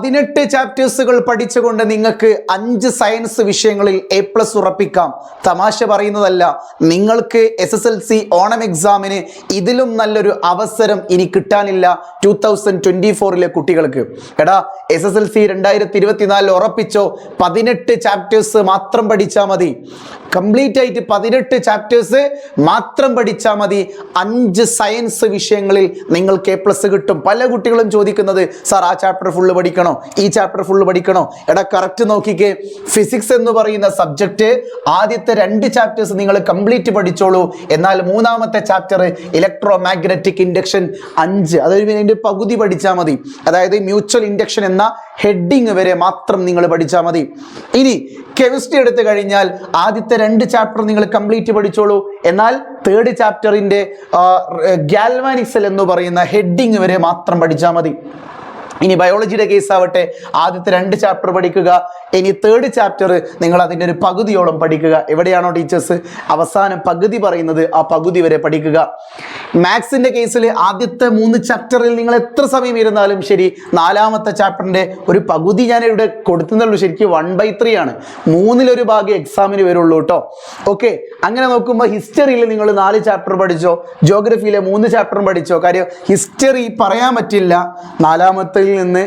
18 ചാപ്റ്റേഴ്സുകൾ പഠിച്ചുകൊണ്ട് നിങ്ങൾക്ക് 5 സയൻസ് വിഷയങ്ങളിൽ A+ ഉറപ്പിക്കാം. തമാശ പറയുന്നതല്ല. നിങ്ങൾക്ക് SSLC ഓണം എക്സാമിന് ഇതിലും നല്ലൊരു അവസരം ഇനി കിട്ടാനില്ല 2024 കുട്ടികൾക്ക്. എടാ, SSLC 2024 ഉറപ്പിച്ചോ. 18 ചാപ്റ്റേഴ്സ് മാത്രം പഠിച്ചാൽ മതി. കംപ്ലീറ്റ് ആയിട്ട് 18 ചാപ്റ്റേഴ്സ് മാത്രം പഠിച്ചാൽ മതി. 5 സയൻസ് വിഷയങ്ങളിൽ നിങ്ങൾക്ക് A+ കിട്ടും. പല കുട്ടികളും ചോദിക്കുന്നത്, സാർ ആ ചാപ്റ്റർ ഫുള്ള് പഠിക്കണം, ഈ ചാപ്റ്റർ ഫുള്ള് പഠിക്കണോ? എടാ, കറക്റ്റ് നോക്കിക്കേ. ഫിസിക്സ് എന്ന് പറയുന്ന സബ്ജക്റ്റ് ആദ്യത്തെ 2 ചാപ്റ്റേഴ്സ് നിങ്ങൾ കംപ്ലീറ്റ് പഠിച്ചോളൂ. എന്നാൽ മൂന്നാമത്തെ ചാപ്റ്റർ ഇലക്ട്രോ മാഗ്നറ്റിക് ഇൻഡക്ഷൻ 5, അതിന്റെ പകുതി പഠിച്ചാൽ മതി. അതായത് മ്യൂച്വൽ ഇൻഡക്ഷൻ എന്ന ഹെഡിങ് വരെ മാത്രം നിങ്ങൾ പഠിച്ചാൽ മതി. ഇനി കെമിസ്ട്രി എടുത്തു കഴിഞ്ഞാൽ ആദ്യത്തെ 2 ചാപ്റ്റർ നിങ്ങൾ കംപ്ലീറ്റ് പഠിച്ചോളൂ. എന്നാൽ 3rd ചാപ്റ്ററിന്റെ ഗാൽവാനിക് സെൽ എന്ന് പറയുന്ന ഹെഡിങ് വരെ മാത്രം പഠിച്ചാൽ മതി. ഇനി ബയോളജിയുടെ കേസ് ആവട്ടെ, ആദ്യത്തെ 2 ചാപ്റ്റർ പഠിക്കുക. ഇനി 3rd ചാപ്റ്റർ നിങ്ങൾ അതിൻ്റെ ഒരു പകുതിയോളം പഠിക്കുക. എവിടെയാണോ ടീച്ചേഴ്സ് അവസാനം പകുതി പറയുന്നത്, ആ പകുതി വരെ പഠിക്കുക. മാത്സിന്റെ കേസിൽ ആദ്യത്തെ 3 ചാപ്റ്ററിൽ നിങ്ങൾ എത്ര സമയം ഇരുന്നാലും ശരി, 4ാമത്തെ ചാപ്റ്ററിന്റെ ഒരു പകുതി ഞാൻ ഇവിടെ കൊടുത്തുന്നുള്ളൂ. ശരിക്കും 1/3 ആണ്. 1/3 ഭാഗം എക്സാമിന് വരുള്ളൂ കേട്ടോ. ഓക്കെ, അങ്ങനെ നോക്കുമ്പോൾ ഹിസ്റ്ററിയിൽ നിങ്ങൾ 4 ചാപ്റ്റർ പഠിച്ചോ, ജോഗ്രഫിയിലെ 3 ചാപ്റ്ററും പഠിച്ചോ. കാര്യം ഹിസ്റ്ററി പറയാൻ പറ്റില്ല, 4ാമത്തെ നിന്ന്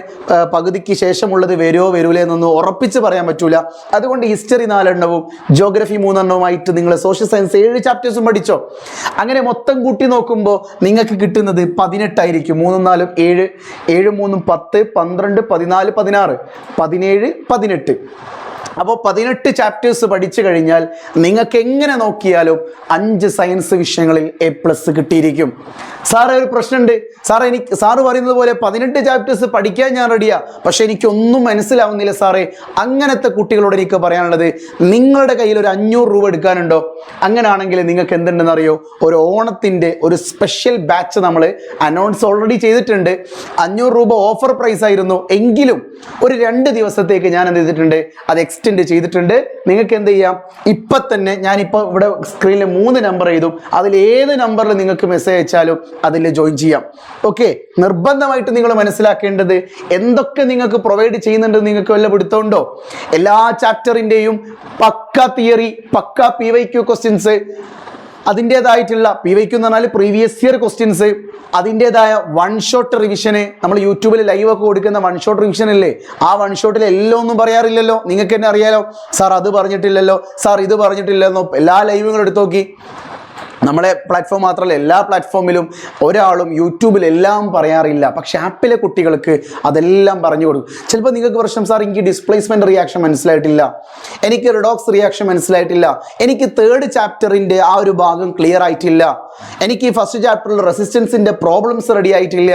പകുതിക്ക് ശേഷമുള്ളത് വരുമോ വരൂലേ എന്നൊന്നും ഉറപ്പിച്ച് പറയാൻ പറ്റൂല. അതുകൊണ്ട് ഹിസ്റ്ററി 4 എണ്ണവും ജോഗ്രഫി 3 എണ്ണവുമായിട്ട് നിങ്ങൾ സോഷ്യൽ സയൻസ് 7 ചാപ്റ്റേഴ്സും പഠിച്ചോ. അങ്ങനെ മൊത്തം കൂട്ടി നോക്കുമ്പോൾ നിങ്ങൾക്ക് കിട്ടുന്നത് 18 ആയിരിക്കും. 3 4 7, 7 3 10, 12, 14, 16, 17, 18. അപ്പോൾ 18 ചാപ്റ്റേഴ്സ് പഠിച്ചു കഴിഞ്ഞാൽ നിങ്ങൾക്ക് എങ്ങനെ നോക്കിയാലും 5 സയൻസ് വിഷയങ്ങളിൽ A+ കിട്ടിയിരിക്കും. സാറേ, ഒരു പ്രശ്നമുണ്ട് സാറേ, സാറ് പറയുന്നത് പോലെ 18 ചാപ്റ്റേഴ്സ് പഠിക്കാൻ ഞാൻ റെഡിയാ, പക്ഷെ എനിക്കൊന്നും മനസ്സിലാവുന്നില്ല സാറേ. അങ്ങനത്തെ കുട്ടികളോട് എനിക്ക് പറയാനുള്ളത്, നിങ്ങളുടെ കയ്യിൽ ഒരു 500 രൂപ എടുക്കാനുണ്ടോ? അങ്ങനെയാണെങ്കിൽ നിങ്ങൾക്ക് എന്തുണ്ടെന്ന് അറിയോ? ഒരു ഓണത്തിൻ്റെ ഒരു സ്പെഷ്യൽ ബാച്ച് നമ്മൾ അനൗൺസ് ഓൾറെഡി ചെയ്തിട്ടുണ്ട്. 500 രൂപ ഓഫർ പ്രൈസ് ആയിരുന്നു. എങ്കിലും ഒരു 2 ദിവസത്തേക്ക് ഞാൻ എന്ത് ചെയ്തിട്ടുണ്ട്, അത് എക്സ്റ്റെൻഡ് ചെയ്തിട്ടുണ്ട്. നിങ്ങൾക്ക് എന്ത് ചെയ്യാം, ഇപ്പം തന്നെ ഞാനിപ്പോൾ ഇവിടെ സ്ക്രീനിൽ 3 നമ്പർ എഴുതും. അതിൽ ഏത് നമ്പറിൽ നിങ്ങൾക്ക് മെസ്സേജ് അയച്ചാലും അതിൽ ജോയിൻ ചെയ്യാം. ഓക്കെ, നിർബന്ധമായിട്ട് നിങ്ങൾ മനസ്സിലാക്കേണ്ടത്, എന്തൊക്കെ നിങ്ങൾക്ക് പ്രൊവൈഡ് ചെയ്യുന്നുണ്ട് നിങ്ങൾക്ക് വല്ല പിടുത്തമുണ്ടോ? എല്ലാ ചാപ്റ്ററിൻ്റെയും പക്ക തിയറി, പക്ക PYQ ക്വസ്റ്റ്യൻസ്, അതിൻ്റെതായിട്ടുള്ള PYQ എന്ന് പറഞ്ഞാൽ പ്രീവിയസ് ഇയർ ക്വസ്റ്റ്യൻസ്, അതിൻ്റെതായ 1 ഷോട്ട് റിവിഷന്. നമ്മൾ യൂട്യൂബിൽ ലൈവ് ഒക്കെ കൊടുക്കുന്ന 1 ഷോട്ട് റിവിഷൻ അല്ലേ, ആ 1 ഷോട്ടിൽ എല്ലാം ഒന്നും പറയാറില്ലല്ലോ. നിങ്ങൾക്ക് തന്നെ അറിയാലോ, സാർ അത് പറഞ്ഞിട്ടില്ലല്ലോ, സാർ ഇത് പറഞ്ഞിട്ടില്ലെന്നോ. എല്ലാ ലൈവുകളും എടുത്തു നോക്കി. നമ്മുടെ പ്ലാറ്റ്ഫോം മാത്രമല്ല, എല്ലാ പ്ലാറ്റ്ഫോമിലും ഒരാളും യൂട്യൂബിൽ എല്ലാം പറയാറില്ല. പക്ഷെ ആപ്പിലെ കുട്ടികൾക്ക് അതെല്ലാം പറഞ്ഞു കൊടുക്കും. ചിലപ്പോൾ നിങ്ങൾക്ക് പ്രശ്നം, സാർ എനിക്ക് ഡിസ്പ്ലേസ്മെന്റ് റിയാക്ഷൻ മനസ്സിലായിട്ടില്ല, എനിക്ക് റിഡോക്സ് റിയാക്ഷൻ മനസ്സിലായിട്ടില്ല, എനിക്ക് 3rd ചാപ്റ്ററിൻ്റെ ആ ഒരു ഭാഗം ക്ലിയർ ആയിട്ടില്ല, എനിക്ക് ഫസ്റ്റ് ചാപ്റ്ററിൽ റെസിസ്റ്റൻസിൻ്റെ പ്രോബ്ലംസ് റെഡി ആയിട്ടില്ല.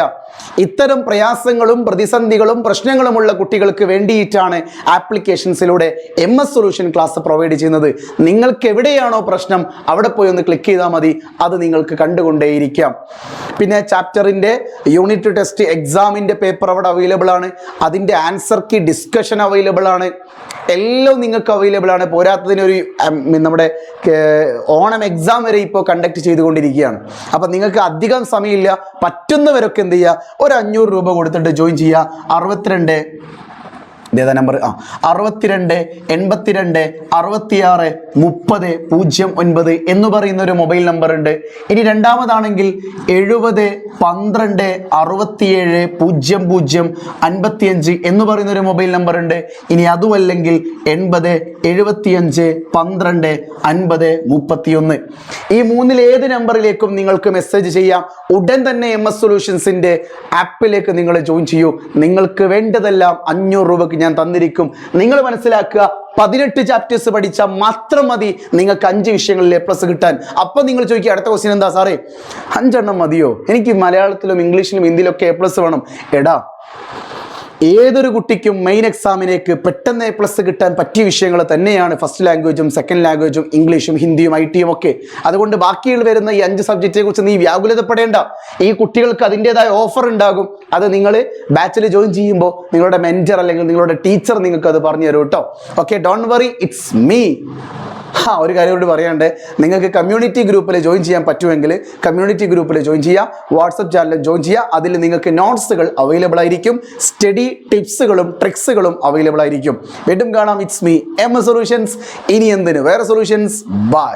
ഇത്തരം പ്രയാസങ്ങളും പ്രതിസന്ധികളും പ്രശ്നങ്ങളുമുള്ള കുട്ടികൾക്ക് വേണ്ടിയിട്ടാണ് ആപ്ലിക്കേഷൻസിലൂടെ MS സൊല്യൂഷൻ ക്ലാസ് പ്രൊവൈഡ് ചെയ്യുന്നത്. നിങ്ങൾക്ക് എവിടെയാണോ പ്രശ്നം അവിടെ പോയി ഒന്ന് ക്ലിക്ക് ചെയ്താൽ മതി, അത് നിങ്ങൾക്ക് കണ്ടുകൊണ്ടേയിരിക്കാം. പിന്നെ ചാപ്റ്ററിൻ്റെ യൂണിറ്റ് ടെസ്റ്റ് എക്സാമിൻ്റെ പേപ്പർ അവിടെ അവൈലബിൾ ആണ്. അതിൻ്റെ ആൻസർ കീ ഡിസ്കഷൻ അവൈലബിൾ ആണ്. എല്ലാം നിങ്ങൾക്ക് അവൈലബിൾ ആണ്. പോരാത്തതിനൊരു നമ്മുടെ ഓണം എക്സാം വരെ ഇപ്പോൾ കണ്ടക്ട് ചെയ്തുകൊണ്ടിരിക്കുകയാണ്. അപ്പം നിങ്ങൾക്ക് അധികം സമയമില്ല, പറ്റുന്നവരൊക്കെ എന്ത് ചെയ്യുക, ഒരു 500 രൂപ കൊടുത്തിട്ട് ജോയിൻ ചെയ്യുക. 62 ഇതേതാ നമ്പർ? 62 82 66 30 09 എന്ന് പറയുന്ന ഒരു മൊബൈൽ നമ്പർ ഉണ്ട്. ഇനി രണ്ടാമതാണെങ്കിൽ 70 12 67 00 55 എന്ന് പറയുന്ന ഒരു മൊബൈൽ നമ്പർ ഉണ്ട്. ഇനി അതുമല്ലെങ്കിൽ 80 75 12 50 31. ഈ 3-ൽ ഏത് നമ്പറിലേക്കും നിങ്ങൾക്ക് മെസ്സേജ് ചെയ്യാം. ഉടൻ തന്നെ MS സൊല്യൂഷൻസിൻ്റെ ആപ്പിലേക്ക് നിങ്ങൾ ജോയിൻ ചെയ്യൂ. നിങ്ങൾക്ക് വേണ്ടതെല്ലാം 500 രൂപയ്ക്ക് ഞാൻ തന്നിരിക്കും. നിങ്ങൾ മനസ്സിലാക്കുക, 18 ചാപ്റ്റേഴ്സ് പഠിച്ചാൽ മാത്രം മതി നിങ്ങൾക്ക് 5 വിഷയങ്ങളിൽ A+ കിട്ടാൻ. അപ്പം നിങ്ങൾ ചോദിക്കുക, അടുത്ത ക്വസ്റ്റ്യൻ എന്താ സാറേ, 5 എണ്ണം മതിയോ? എനിക്ക് മലയാളത്തിലും ഇംഗ്ലീഷിലും ഹിന്ദിയിലൊക്കെ A+ വേണം. എടാ, ഏതൊരു കുട്ടിക്കും മെയിൻ എക്സാമിനേക്ക് പെട്ടെന്ന് A+ കിട്ടാൻ പറ്റിയ വിഷയങ്ങൾ തന്നെയാണ് ഫസ്റ്റ് ലാംഗ്വേജും സെക്കൻഡ് ലാംഗ്വേജും ഇംഗ്ലീഷും ഹിന്ദിയും IT ഒക്കെ. അതുകൊണ്ട് ബാക്കിയുള്ള വരുന്ന ഈ 5 സബ്ജക്റ്റിനെ കുറിച്ച് നീ വ്യാകുലതപ്പെടേണ്ട. ഈ കുട്ടികൾക്ക് അതിൻ്റെതായ ഓഫർ ഉണ്ടാകും. അത് നിങ്ങൾ ബാച്ചിൽ ജോയിൻ ചെയ്യുമ്പോൾ നിങ്ങളുടെ മെൻറ്റർ അല്ലെങ്കിൽ നിങ്ങളുടെ ടീച്ചർ നിങ്ങൾക്ക് അത് പറഞ്ഞു തരും കേട്ടോ. Okay, don't worry, it's me. ഒരു കാര്യം കൂടി പറയാണ്ട്, നിങ്ങൾക്ക് കമ്മ്യൂണിറ്റി ഗ്രൂപ്പിൽ ജോയിൻ ചെയ്യാൻ പറ്റുമെങ്കിൽ കമ്മ്യൂണിറ്റി ഗ്രൂപ്പിൽ ജോയിൻ ചെയ്യുക, വാട്സപ്പ് ചാനലിൽ ജോയിൻ ചെയ്യുക. അതിൽ നിങ്ങൾക്ക് നോട്ട്സുകൾ അവൈലബിൾ ആയിരിക്കും, സ്റ്റഡി ടിപ്സുകളും ട്രിക്സുകളും അവൈലബിൾ ആയിരിക്കും. വീണ്ടും കാണാം. It's me M solutions. ഇനി എന്തിന് വേറെ സൊല്യൂഷൻസ്. ബൈ.